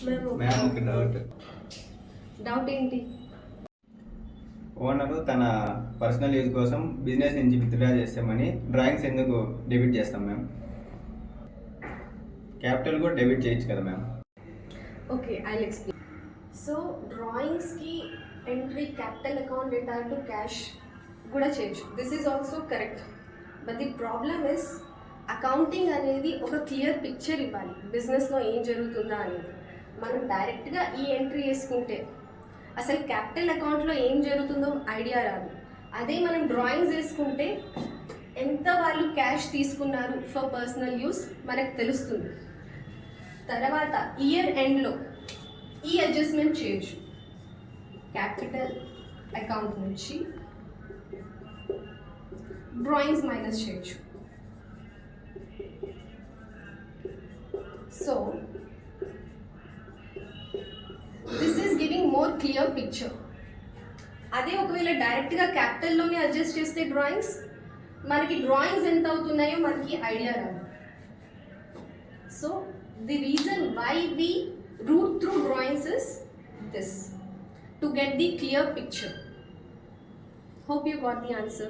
Ma'am ఒక doubt ఏంటి? Owner తన పర్సనల్ యూజ్ కోసం బిజినెస్ నుంచి విత్డ్రా చేస్తామని డ్రాయింగ్స్ ఎందుకు డెబిట్ చేస్తాం మ్యామ్? క్యాపిటల్ కూడా డెబిట్ చేయొచ్చు కదా ma'am? Okay, I will explain. So డ్రాయింగ్స్కి entry capital account enter to cash కూడా చేయొచ్చు. This is also correct. But the problem is accounting అనేది ఒక క్లియర్ పిక్చర్ ఇవ్వాలి బిజినెస్లో ఏం జరుగుతుందా అనేది. మనం డైరెక్ట్గా ఈ ఎంట్రీ వేసుకుంటే అసలు క్యాపిటల్ అకౌంట్లో ఏం జరుగుతుందో ఐడియా రాదు. అదే మనం డ్రాయింగ్స్ వేసుకుంటే ఎంత వాళ్ళు క్యాష్ తీసుకున్నారు ఫర్ పర్సనల్ యూస్ మనకు తెలుస్తుంది. తర్వాత ఇయర్ ఎండ్లో ఈ అడ్జస్ట్మెంట్ చేయొచ్చు. క్యాపిటల్ అకౌంట్ నుంచి డ్రాయింగ్స్ మైనస్ చేయొచ్చు. So this is giving more clear picture. అదే ఒకవేళ డైరెక్ట్గా క్యాపిటల్లోనే అడ్జస్ట్ చేస్తే మనకి డ్రాయింగ్స్ ఎంత అవుతున్నాయో మనకి ఐడియా రాదు. So the reason why we root through drawings is this, to get the clear picture. Hope you got the answer.